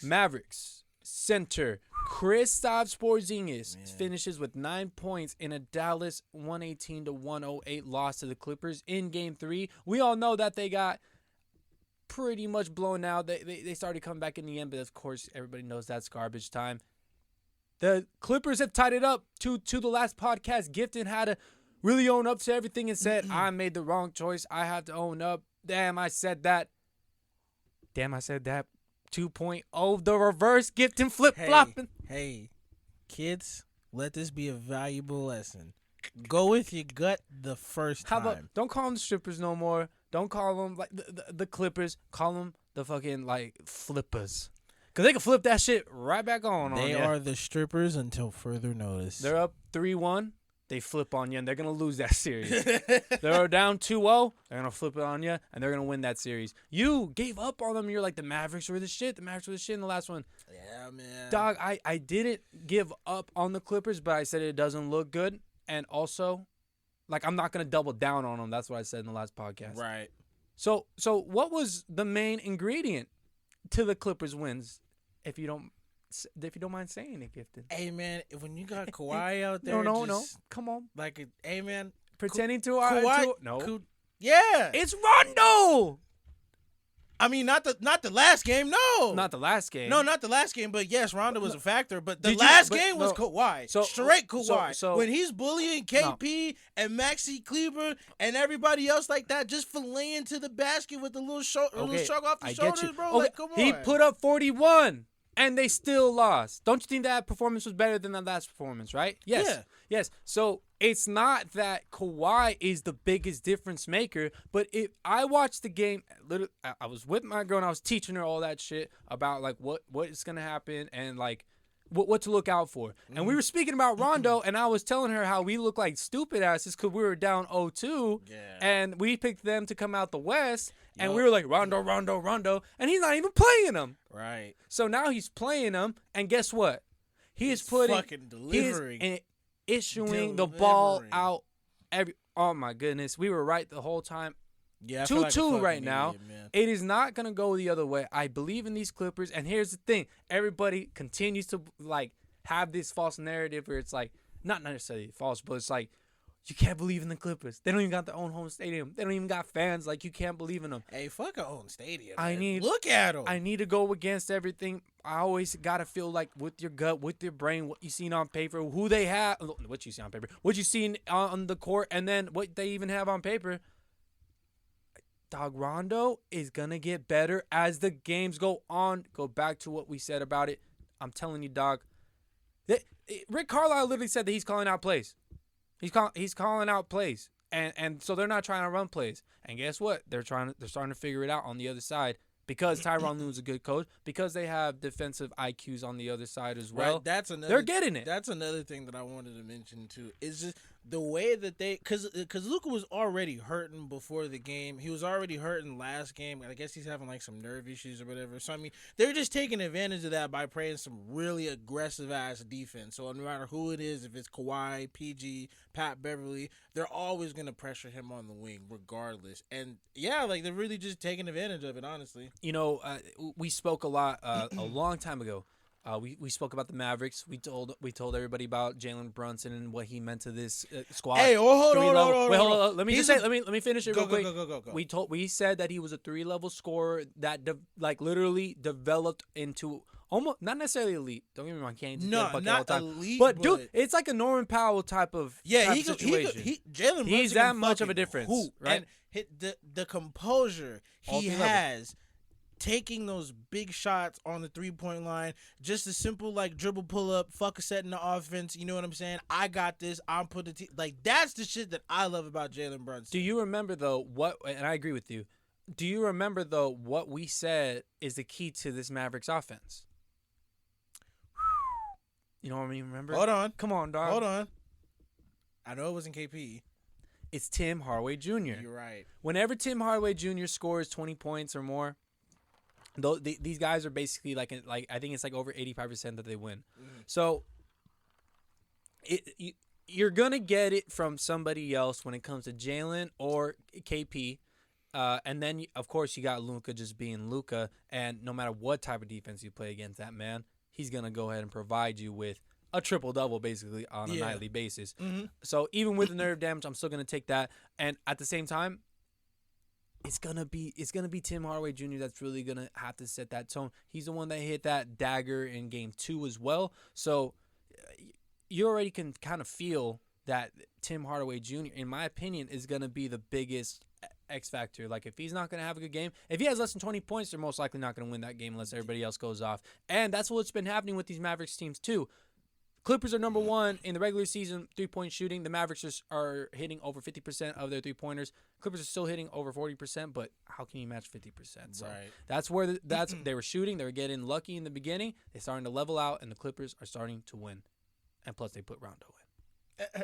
Mavericks center Kristaps Porzingis finishes with 9 points in a Dallas 118-108 loss to the Clippers in Game 3. We all know that they got pretty much blown out. They started coming back in the end, but of course everybody knows that's garbage time. The Clippers have tied it up to the last podcast. Gifton had to really own up to everything and said, I made the wrong choice. I have to own up. Damn, I said that. 2.0, the reverse Gifton flip-flopping. Hey, kids, let this be a valuable lesson. Go with your gut the first time. How about, don't call them the strippers no more. Don't call them like the Clippers. Call them the fucking like flippers. Because they can flip that shit right back on. They are the strippers until further notice. They're up 3-1. They flip on you, and they're going to lose that series. They're down 2-0. They're going to flip it on you, and they're going to win that series. You gave up on them. You're like, the Mavericks were the shit. The Mavericks were the shit in the last one. Yeah, man. Dog, I didn't give up on the Clippers, but I said it doesn't look good. And also, like, I'm not going to double down on them. That's what I said in the last podcast. Right. So what was the main ingredient to the Clippers wins, if you don't mind saying it, Gifted? Hey, man, when you got Kawhi out there. No. Come on. Like, hey, man. Pretending to Kawhi. No. Yeah. It's Rondo. I mean, not the last game, no. Not the last game. No, not the last game, but yes, Rondo was a factor. But the last game was Kawhi. Straight Kawhi. So when he's bullying KP and Maxi Kleber and everybody else like that, just filleting to the basket with the little shrug off the shoulders, bro. Okay. Like, come on. He put up 41, and they still lost. Don't you think that performance was better than the last performance, right? Yes. Yeah. Yes. So it's not that Kawhi is the biggest difference maker, but if I watched the game, literally, I was with my girl and I was teaching her all that shit about like what is gonna happen and like what to look out for. And we were speaking about Rondo, and I was telling her how we look like stupid asses because we were down 0-2, and we picked them to come out the West, and we were like Rondo, and he's not even playing them. Right. So now he's playing them, and guess what? He's putting fucking delivering. Issuing the ball out oh my goodness, we were right the whole time. Yeah, 2-2 like right now. Man. It is not gonna go the other way. I believe in these Clippers, and here's the thing: everybody continues to like have this false narrative where it's like not necessarily false, but it's like you can't believe in the Clippers. They don't even got their own home stadium. They don't even got fans. Like, you can't believe in them. Hey, fuck our own stadium. Look at them. I need to go against everything. I always gotta feel like with your gut, with your brain, what you seen on paper, who they have, what you see on paper, what you seen on the court, and then what they even have on paper. Dog, Rondo is gonna get better as the games go on. Go back to what we said about it. I'm telling you, dog. Rick Carlisle literally said that he's calling out plays. He's calling out plays, and so they're not trying to run plays. And guess what? They're starting to figure it out on the other side because Tyronn Lue's a good coach, because they have defensive IQs on the other side as well. Right, they're getting it. That's another thing that I wanted to mention too. Is just the way that they, because Luka was already hurting before the game. He was already hurting last game. I guess he's having like some nerve issues or whatever. So I mean, they're just taking advantage of that by playing some really aggressive ass defense. So no matter who it is, if it's Kawhi, PG, Pat Beverly, they're always gonna pressure him on the wing regardless. And yeah, like they're really just taking advantage of it, honestly. You know, we spoke a lot a long time ago. We spoke about the Mavericks. We told everybody about Jalen Brunson and what he meant to this squad. Hey, hold on. Let me finish it real quick. Go. We said that he was a 3-level scorer that literally developed into almost not necessarily elite. Don't get me wrong, can't not all the time. Elite, but dude, it's like a Norman Powell type of situation. Jalen Brunson, he's that much of a difference, right? And the composure he has. Taking those big shots on the 3-point line, just a simple like dribble pull up, fuck a set in the offense. You know what I'm saying? I got this. I'm putting like that's the shit that I love about Jalen Brunson. Do you remember though what? And I agree with you. Do you remember though what we said is the key to this Mavericks offense? You know what I mean? Remember? Hold on. Come on, dog. Hold on. I know it wasn't KP. It's Tim Hardaway Jr. You're right. Whenever Tim Hardaway Jr. scores 20 points or more, these guys are basically like I think it's like over 85% that they win. So you're gonna get it from somebody else when it comes to Jalen or KP. And then, of course, you got Luka just being Luka. And no matter what type of defense you play against that man, he's going to go ahead and provide you with a triple-double, basically, on a nightly basis. Mm-hmm. So even with the nerve damage, I'm still going to take that. And at the same time, it's gonna be Tim Hardaway Jr. that's really gonna have to set that tone. He's the one that hit that dagger in Game 2 as well. So you already can kind of feel that Tim Hardaway Jr., in my opinion, is gonna be the biggest X factor. Like, if he's not gonna have a good game, if he has less than 20 points, they're most likely not gonna win that game unless everybody else goes off. And that's what's been happening with these Mavericks teams too. Clippers are number one in the regular season three-point shooting. The Mavericks are hitting over 50% of their three-pointers. Clippers are still hitting over 40%, but how can you match 50%? So that's where they were shooting. They were getting lucky in the beginning. They're starting to level out, and the Clippers are starting to win. And plus, they put Rondo in.